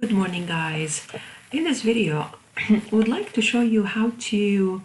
Good morning, guys. In this video, I would like to show you how to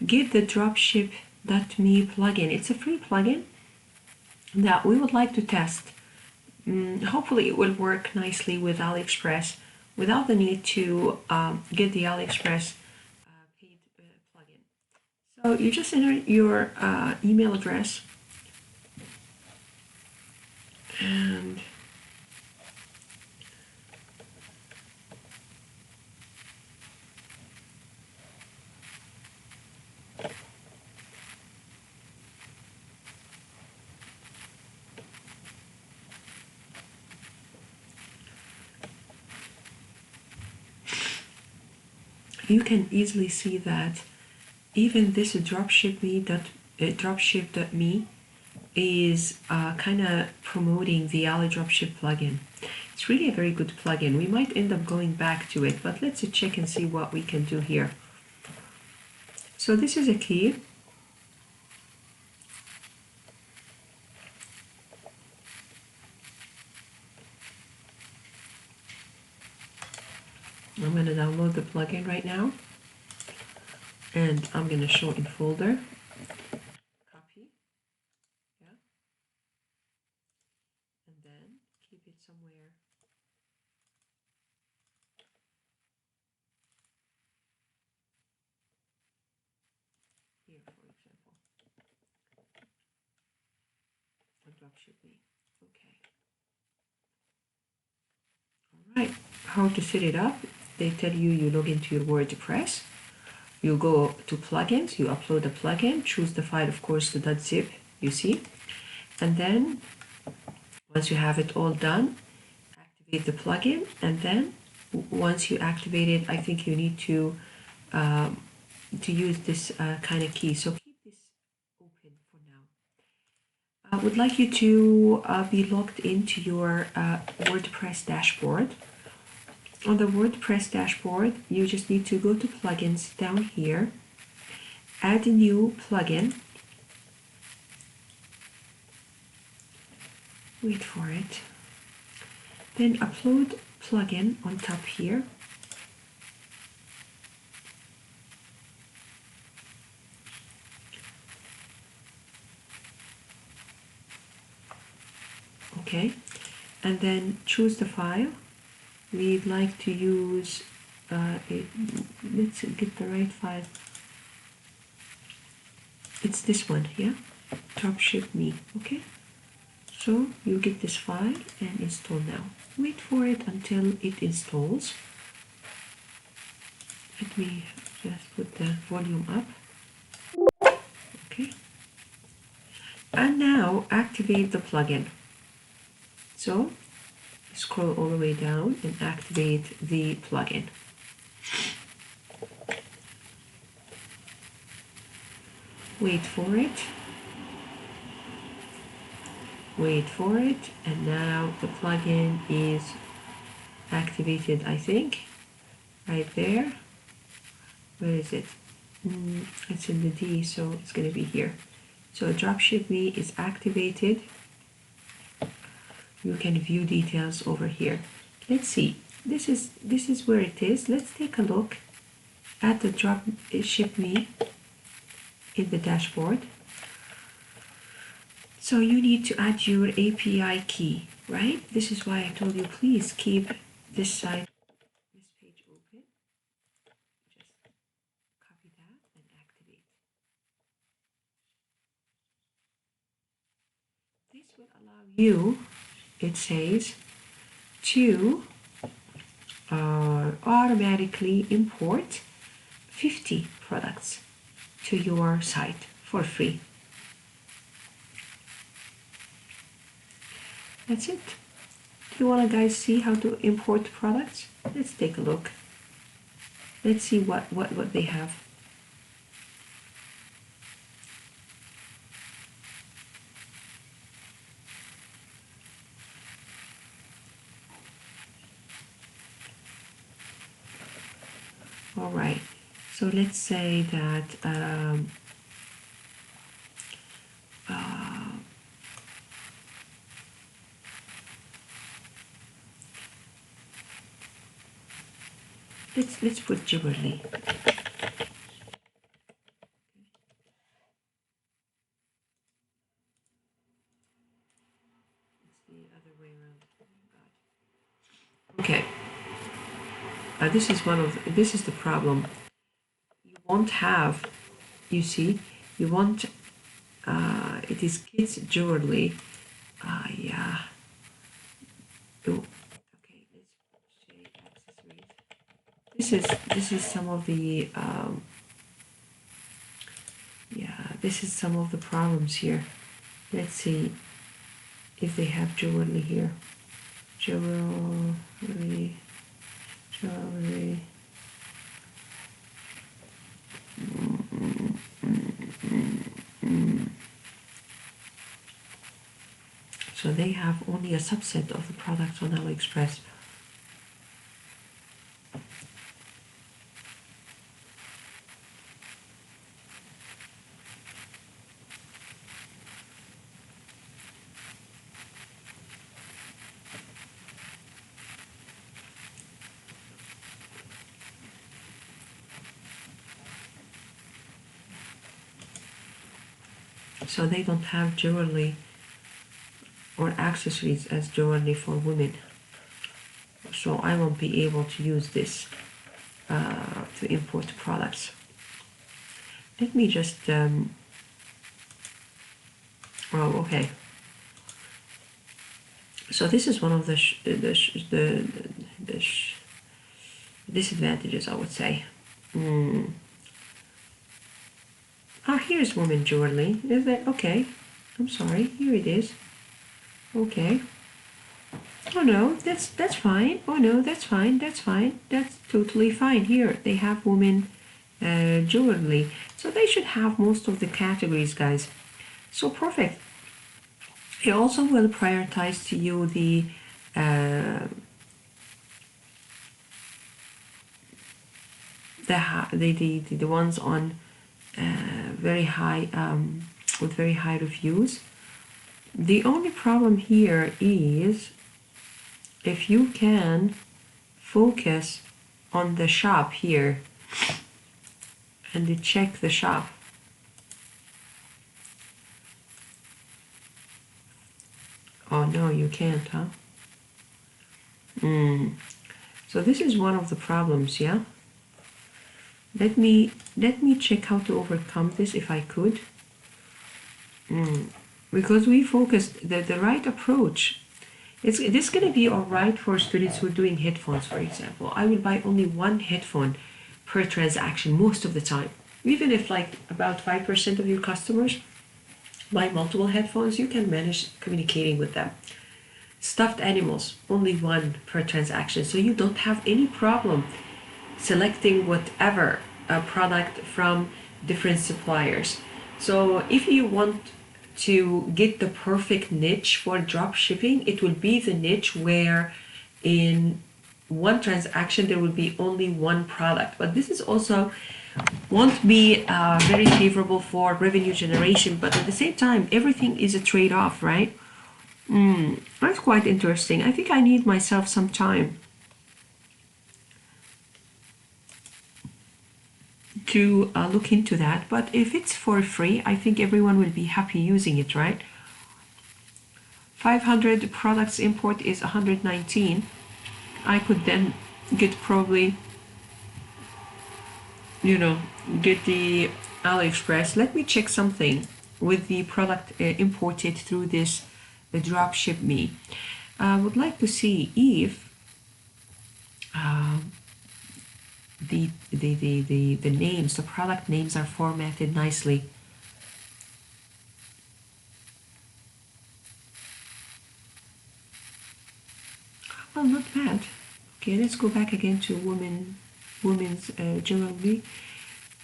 get the Dropshipme plugin. It's a free plugin that we would like to test. Hopefully it will work nicely with AliExpress without the need to get the AliExpress paid plugin. So you just enter your email address and you can easily see that even this dropship.me is kind of promoting the AliDropship plugin. It's really a very good plugin. We might end up going back to it, but let's check and see what we can do here. So this is a key. I'm going to download the plugin right now, and I'm going to show in folder. Copy, yeah, and then keep it somewhere. Here, for example, Dropshipme. Okay. All right. How to set it up? They tell you log into your WordPress. You go to plugins, you upload a plugin, choose the file, of course, the .zip, you see. And then once you have it all done, activate the plugin. And then once you activate it, I think you need to use this kind of key. So keep this open for now. I would like you to be logged into your WordPress dashboard. On the WordPress dashboard, you just need to go to plugins down here, add a new plugin, wait for it, then upload plugin on top here. Okay, and then choose the file. We'd like to use let's get the right file. It's this one, yeah, Dropshipme. Okay, so you get this file and install now. Wait for it until it installs. Let me just put the volume up. Okay, and now activate the plugin. So scroll all the way down and activate the plugin. Wait for it. Wait for it. And now the plugin is activated, I think. Right there. Where is it? It's in the D, so it's going to be here. So Dropshipme is activated. You can view details over here. Let's see. This is where it is. Let's take a look at the Dropshipme in the dashboard. So you need to add your API key, right? This is why I told you please keep this page open. Just copy that and activate. This will allow you, it says, to automatically import 50 products to your site for free. That's it. Do you want to guys see how to import products? Let's take a look. Let's see what they have. All right, so let's say that let's put jewelry. It's the other way around. Okay. This is the problem. You won't have, you see, you won't. It is kids jewelry. Yeah. Oh, okay. Let's say accessories. This is some of the yeah. This is some of the problems here. Let's see if they have jewelry here. Jewelry. So they have only a subset of the products on AliExpress. So they don't have jewelry or accessories as jewelry for women. So I won't be able to use this to import products. Let me just, oh, okay. So this is one of the disadvantages, I would say. Ah, here's women jewelry. Is that okay? I'm sorry. Here it is. Okay. Oh no, that's fine. Oh no, that's fine. That's fine. That's totally fine. Here they have women jewelry. So they should have most of the categories, guys. So perfect. It also will prioritize to you the ones on very high with very high reviews. The only problem here is if you can focus on the shop here and check the shop. Oh no, you can't, huh? So this is one of the problems, yeah? Let me check how to overcome this if I could. Because we focused the right approach. This is going to be all right for students who are doing headphones, for example. I will buy only one headphone per transaction most of the time. Even if like about 5% of your customers buy multiple headphones, you can manage communicating with them. Stuffed animals, only one per transaction. So you don't have any problem selecting whatever product from different suppliers. So if you want to get the perfect niche for drop shipping, it will be the niche where in one transaction there will be only one product. But this is also won't be very favorable for revenue generation, but at the same time everything is a trade-off, right? That's quite interesting. I think I need myself some time to look into that, but if it's for free, I think everyone will be happy using it, right? 500 products import is 119. I could then get probably, get the AliExpress. Let me check something with the product imported through this Dropshipme. I would like to see if the names, the product names are formatted nicely. Well, not bad. Okay, let's go back again to women's jewelry.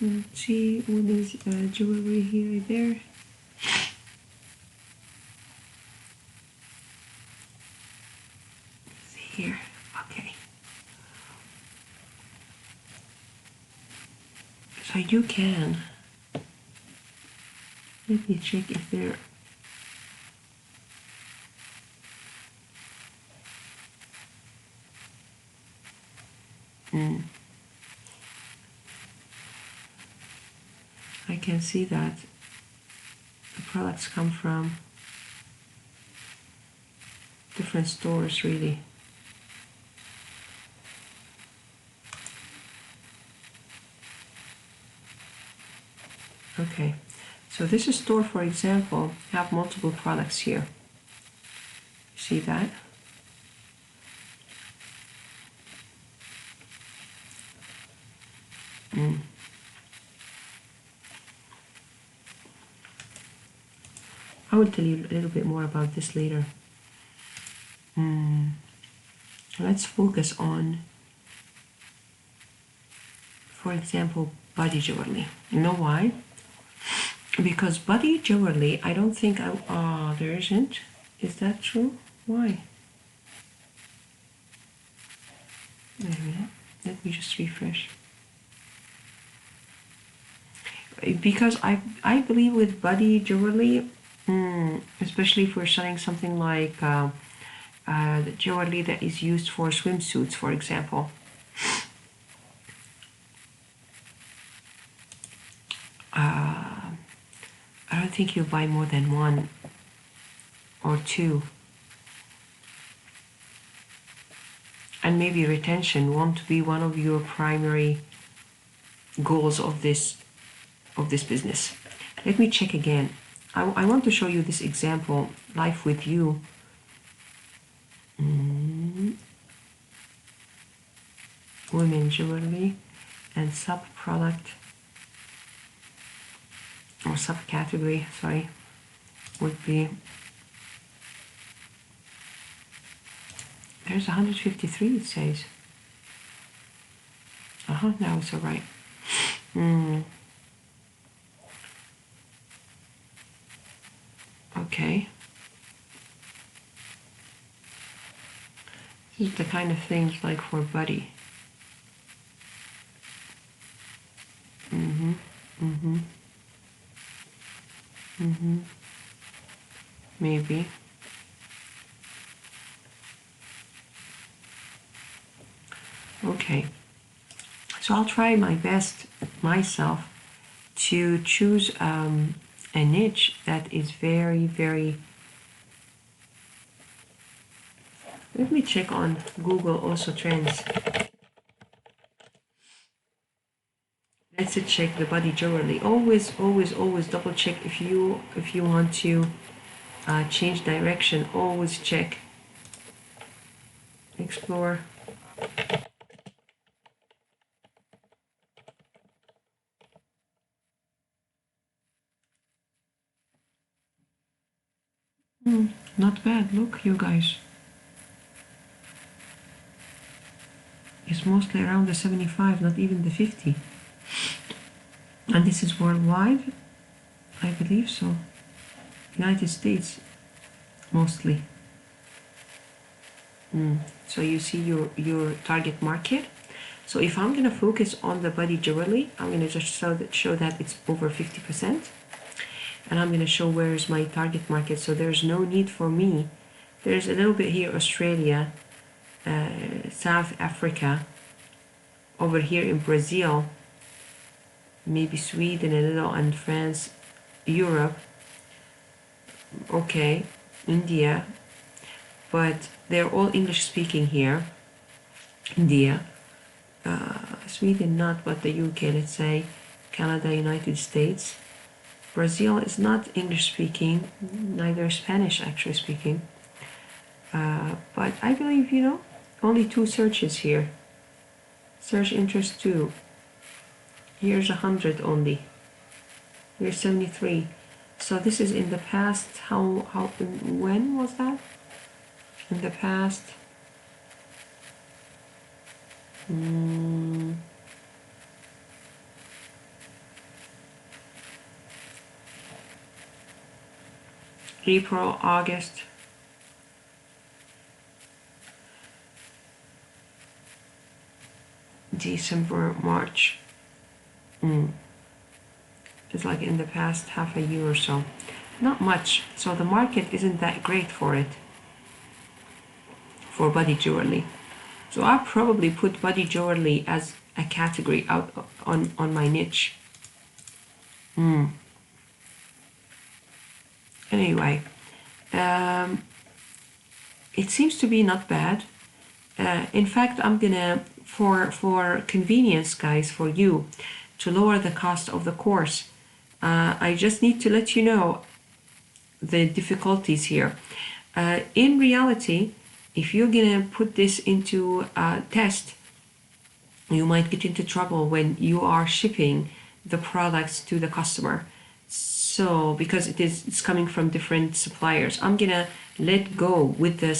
Let's see women's jewelry here, there. Let's see here. Okay. So you can. Let me check if they're. can see that the products come from different stores, really. Okay, so this is store, for example, have multiple products here. See that? I will tell you a little bit more about this later. Let's focus on, for example, body jewelry. You know why? Because body jewelry, I don't think there isn't. Is that true? Why? Wait a minute. Let me just refresh. Because I believe with body jewelry, especially if we're selling something like the jewelry that is used for swimsuits, for example. I don't think you buy more than one or two. And maybe retention won't be one of your primary goals of this business. Let me check again. I want to show you this example live with you. Women jewelry and sub-product or subcategory, sorry, would be, there's 153 it says. Now it's all right. Okay. This is the kind of things like for body. Maybe. Okay. So I'll try my best myself to choose a niche that is very, very... Let me check on Google also trends. Let's check the body jewelry. Always double check if you want to change direction. Always check. Explore. Not bad. Look, you guys. It's mostly around the 75, not even the 50. And this is worldwide? I believe so. United States, mostly. So you see your target market. So if I'm gonna focus on the body jewelry, I'm gonna just show that it's over 50%. And I'm gonna show where is my target market. So there's no need for me. There's a little bit here, Australia, South Africa, over here in Brazil, maybe Sweden a little, and France, Europe, okay, India, but they're all English speaking here. India, Sweden not, but the UK, let's say, Canada, United States. Brazil is not English speaking, neither Spanish actually speaking. But I believe, only 2 searches here. Search interest 2. Here's 100 only. Here's 73. So this is in the past. When was that? In the past. April, August. December, March. It's like in the past half a year or so. Not much. So the market isn't that great for it. For body jewelry. So I probably put body jewelry as a category out on my niche. Anyway, it seems to be not bad. In fact, I'm gonna, for convenience, guys, for you, to lower the cost of the course, I just need to let you know the difficulties here. In reality, if you're gonna put this into a test, you might get into trouble when you are shipping the products to the customer. So because it's coming from different suppliers, I'm gonna let go with the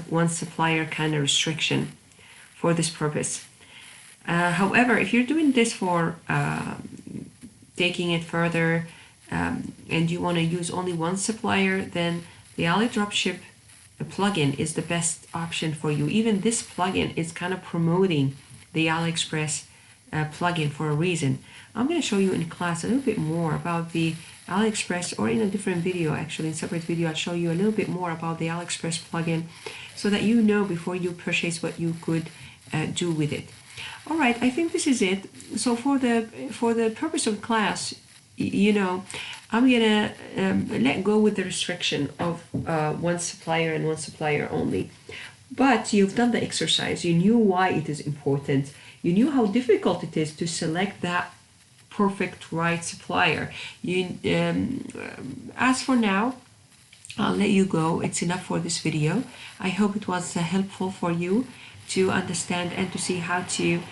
one supplier kind of restriction for this purpose. However, if you're doing this for taking it further, and you want to use only one supplier, then the Dropship plugin is the best option for you. Even this plugin is kind of promoting the AliExpress plugin for a reason. I'm going to show you in class a little bit more about the AliExpress, or in a different video, actually in a separate video, I'll show you a little bit more about the AliExpress plugin so that you know before you purchase what you could do with it. All right, I think this is it. So for the purpose of class, you know, I'm gonna let go with the restriction of one supplier and one supplier only. But you've done the exercise. You knew why it is important. You knew how difficult it is to select that perfect right supplier. As for now, I'll let you go. It's enough for this video. I hope it was helpful for you to understand and to see how to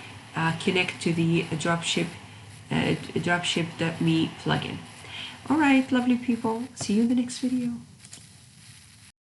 connect to the Dropshipme plugin. All right, lovely people. See you in the next video.